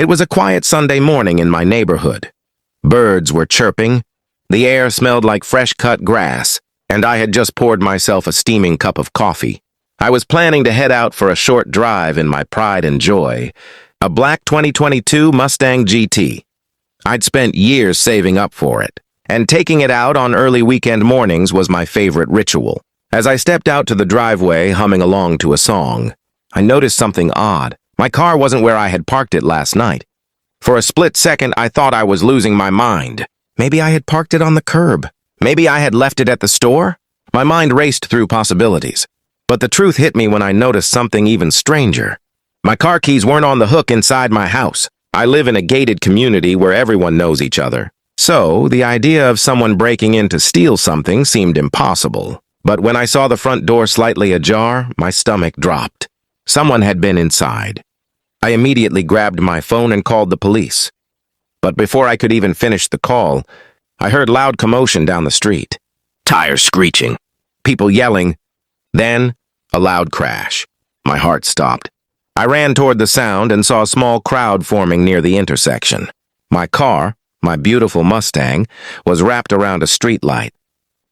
It was a quiet Sunday morning in my neighborhood. Birds were chirping, the air smelled like fresh-cut grass, and I had just poured myself a steaming cup of coffee. I was planning to head out for a short drive in my pride and joy, a black 2022 Mustang GT. I'd spent years saving up for it, and taking it out on early weekend mornings was my favorite ritual. As I stepped out to the driveway, humming along to a song, I noticed something odd. My car wasn't where I had parked it last night. For a split second, I thought I was losing my mind. Maybe I had parked it on the curb. Maybe I had left it at the store. My mind raced through possibilities. But the truth hit me when I noticed something even stranger. My car keys weren't on the hook inside my house. I live in a gated community where everyone knows each other. So, the idea of someone breaking in to steal something seemed impossible. But when I saw the front door slightly ajar, my stomach dropped. Someone had been inside. I immediately grabbed my phone and called the police. But before I could even finish the call, I heard loud commotion down the street. Tires screeching, people yelling, then a loud crash. My heart stopped. I ran toward the sound and saw a small crowd forming near the intersection. My car, my beautiful Mustang, was wrapped around a streetlight.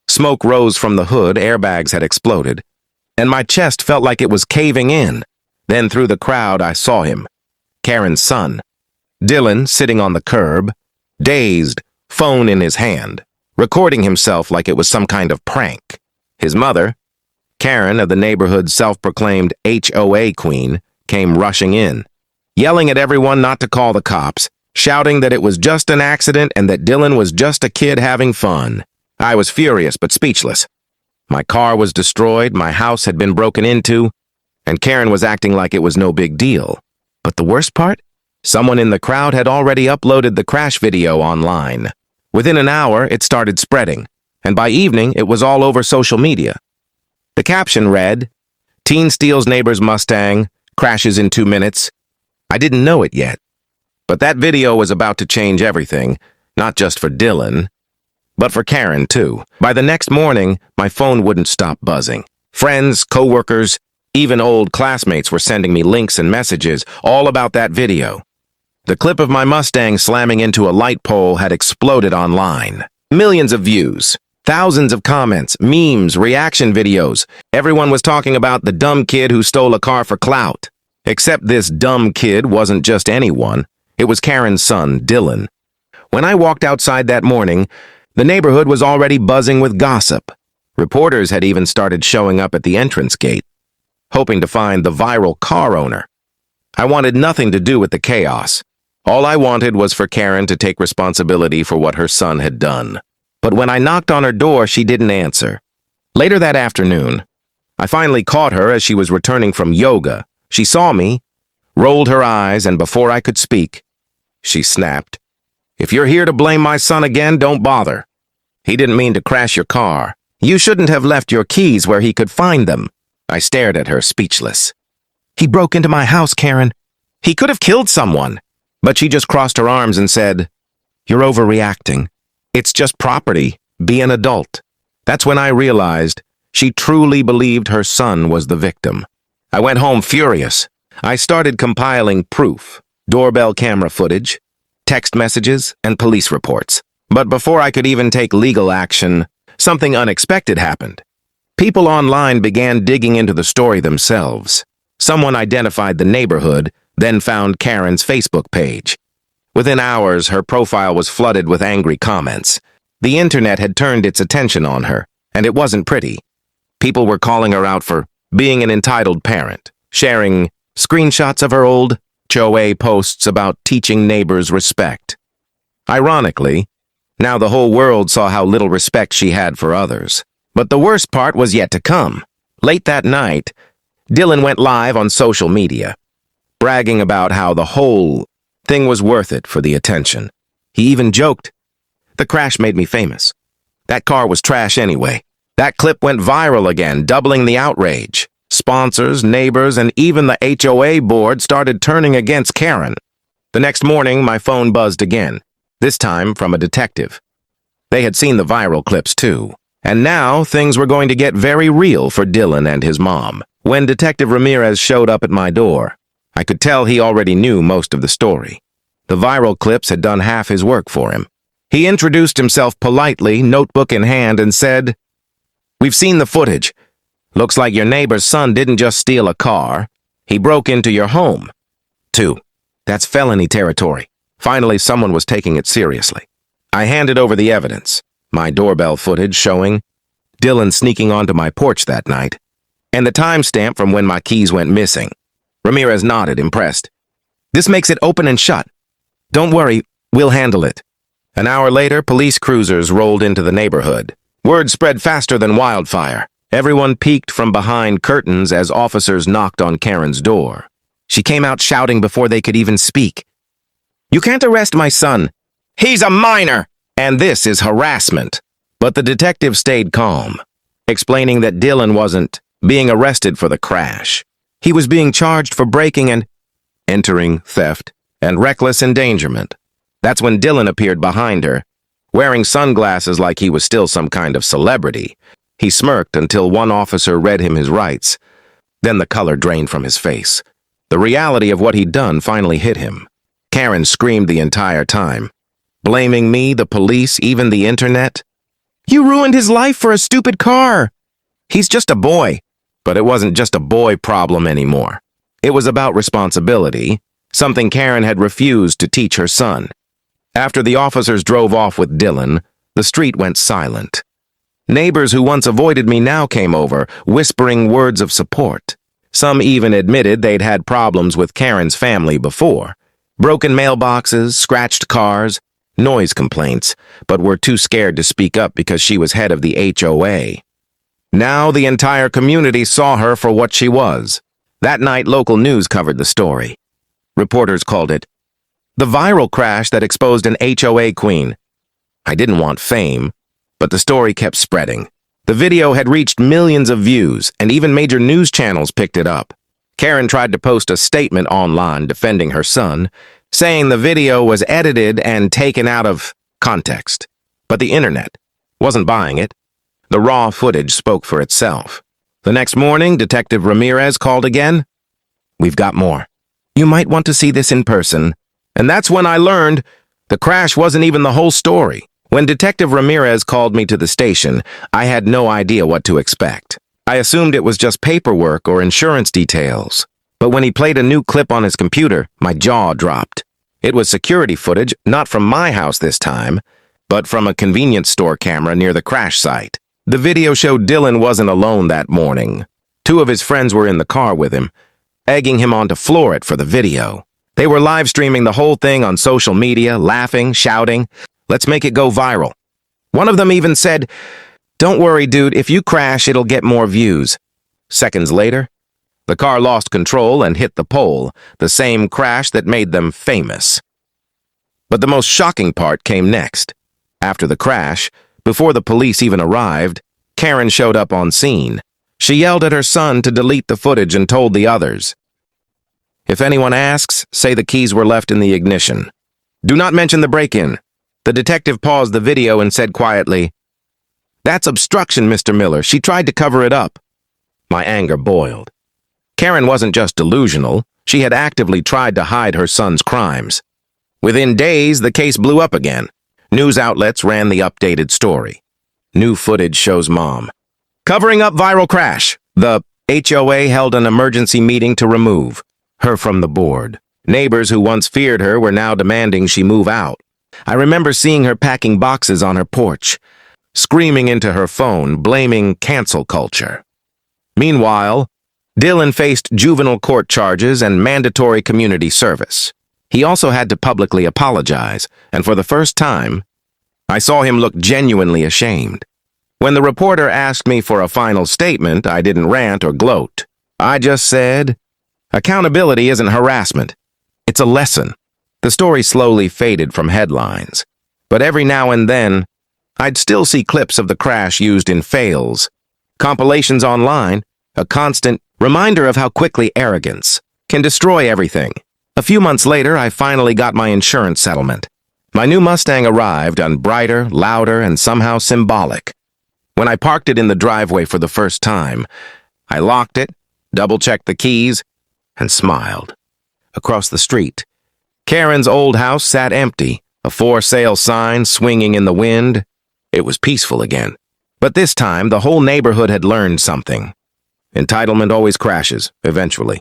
Smoke rose from the hood, airbags had exploded, and my chest felt like it was caving in. Then through the crowd I saw him, Karen's son, Dylan, sitting on the curb, dazed, phone in his hand, recording himself like it was some kind of prank. His mother, Karen of the neighborhood's self-proclaimed HOA queen, came rushing in, yelling at everyone not to call the cops, shouting that it was just an accident and that Dylan was just a kid having fun. I was furious but speechless. My car was destroyed, my house had been broken into, and Karen was acting like it was no big deal. But the worst part? Someone in the crowd had already uploaded the crash video online. Within an hour, it started spreading, and by evening, it was all over social media. The caption read, "Teen steals neighbor's Mustang, crashes in 2 minutes." I didn't know it yet, but that video was about to change everything, not just for Dylan, but for Karen too. By the next morning, my phone wouldn't stop buzzing. Friends, coworkers, even old classmates were sending me links and messages all about that video. The clip of my Mustang slamming into a light pole had exploded online. Millions of views, thousands of comments, memes, reaction videos. Everyone was talking about the dumb kid who stole a car for clout. Except this dumb kid wasn't just anyone. It was Karen's son, Dylan. When I walked outside that morning, the neighborhood was already buzzing with gossip. Reporters had even started showing up at the entrance gate, hoping to find the viral car owner. I wanted nothing to do with the chaos. All I wanted was for Karen to take responsibility for what her son had done. But when I knocked on her door, she didn't answer. Later that afternoon, I finally caught her as she was returning from yoga. She saw me, rolled her eyes, and before I could speak, she snapped, "If you're here to blame my son again, don't bother. He didn't mean to crash your car. You shouldn't have left your keys where he could find them." I stared at her, speechless. "He broke into my house, Karen. He could have killed someone." But she just crossed her arms and said, "You're overreacting. It's just property. Be an adult." That's when I realized she truly believed her son was the victim. I went home furious. I started compiling proof, doorbell camera footage, text messages, and police reports. But before I could even take legal action, something unexpected happened. People online began digging into the story themselves. Someone identified the neighborhood, then found Karen's Facebook page. Within hours, her profile was flooded with angry comments. The internet had turned its attention on her, and it wasn't pretty. People were calling her out for being an entitled parent, sharing screenshots of her old HOA posts about teaching neighbors respect. Ironically, now the whole world saw how little respect she had for others. But the worst part was yet to come. Late that night, Dylan went live on social media, bragging about how the whole thing was worth it for the attention. He even joked, "The crash made me famous. That car was trash anyway." That clip went viral again, doubling the outrage. Sponsors, neighbors, and even the HOA board started turning against Karen. The next morning, my phone buzzed again, this time from a detective. They had seen the viral clips too. And now, things were going to get very real for Dylan and his mom. When Detective Ramirez showed up at my door, I could tell he already knew most of the story. The viral clips had done half his work for him. He introduced himself politely, notebook in hand, and said, "We've seen the footage. Looks like your neighbor's son didn't just steal a car. He broke into your home. 2. That's felony territory." Finally, someone was taking it seriously. I handed over the evidence, my doorbell footage showing Dylan sneaking onto my porch that night, and the timestamp from when my keys went missing. Ramirez nodded, impressed. "This makes it open and shut. Don't worry, we'll handle it." An hour later, police cruisers rolled into the neighborhood. Word spread faster than wildfire. Everyone peeked from behind curtains as officers knocked on Karen's door. She came out shouting before they could even speak. "You can't arrest my son. He's a minor, and this is harassment." But the detective stayed calm, explaining that Dylan wasn't being arrested for the crash. He was being charged for breaking and entering, theft, and reckless endangerment. That's when Dylan appeared behind her, wearing sunglasses like he was still some kind of celebrity. He smirked until one officer read him his rights. Then the color drained from his face. The reality of what he'd done finally hit him. Karen screamed the entire time, blaming me, the police, even the internet. "You ruined his life for a stupid car. He's just a boy." But it wasn't just a boy problem anymore. It was about responsibility, something Karen had refused to teach her son. After the officers drove off with Dylan, the street went silent. Neighbors who once avoided me now came over, whispering words of support. Some even admitted they'd had problems with Karen's family before. Broken mailboxes, scratched cars, noise complaints, but were too scared to speak up because she was head of the HOA. Now the entire community saw her for what she was. That night, local news covered the story. Reporters called it the viral crash that exposed an HOA queen. I didn't want fame, but the story kept spreading. The video had reached millions of views, and even major news channels picked it up. Karen tried to post a statement online defending her son, saying the video was edited and taken out of context. But the internet wasn't buying it. The raw footage spoke for itself. The next morning, Detective Ramirez called again. "We've got more. You might want to see this in person." And that's when I learned the crash wasn't even the whole story. When Detective Ramirez called me to the station, I had no idea what to expect. I assumed it was just paperwork or insurance details. But when he played a new clip on his computer, my jaw dropped. It was security footage, not from my house this time, but from a convenience store camera near the crash site. The video showed Dylan wasn't alone that morning. 2 of his friends were in the car with him, egging him on to floor it for the video. They were live streaming the whole thing on social media, laughing, shouting, "Let's make it go viral." One of them even said, "Don't worry, dude, if you crash, it'll get more views." Seconds later, the car lost control and hit the pole, the same crash that made them famous. But the most shocking part came next. After the crash, before the police even arrived, Karen showed up on scene. She yelled at her son to delete the footage and told the others, "If anyone asks, say the keys were left in the ignition. Do not mention the break-in." The detective paused the video and said quietly, "That's obstruction, Mr. Miller. She tried to cover it up." My anger boiled. Karen wasn't just delusional. She had actively tried to hide her son's crimes. Within days, the case blew up again. News outlets ran the updated story. New footage shows Mom covering up viral crash. The HOA held an emergency meeting to remove her from the board. Neighbors who once feared her were now demanding she move out. I remember seeing her packing boxes on her porch, screaming into her phone, blaming cancel culture. Meanwhile, Dylan faced juvenile court charges and mandatory community service. He also had to publicly apologize, and for the first time, I saw him look genuinely ashamed. When the reporter asked me for a final statement, I didn't rant or gloat. I just said, "Accountability isn't harassment. It's a lesson." The story slowly faded from headlines, but every now and then, I'd still see clips of the crash used in fails, compilations online, a constant reminder of how quickly arrogance can destroy everything. A few months later, I finally got my insurance settlement. My new Mustang arrived, and brighter, louder, and somehow symbolic. When I parked it in the driveway for the first time, I locked it, double-checked the keys, and smiled. Across the street, Karen's old house sat empty, a for-sale sign swinging in the wind. It was peaceful again. But this time, the whole neighborhood had learned something. Entitlement always crashes, eventually.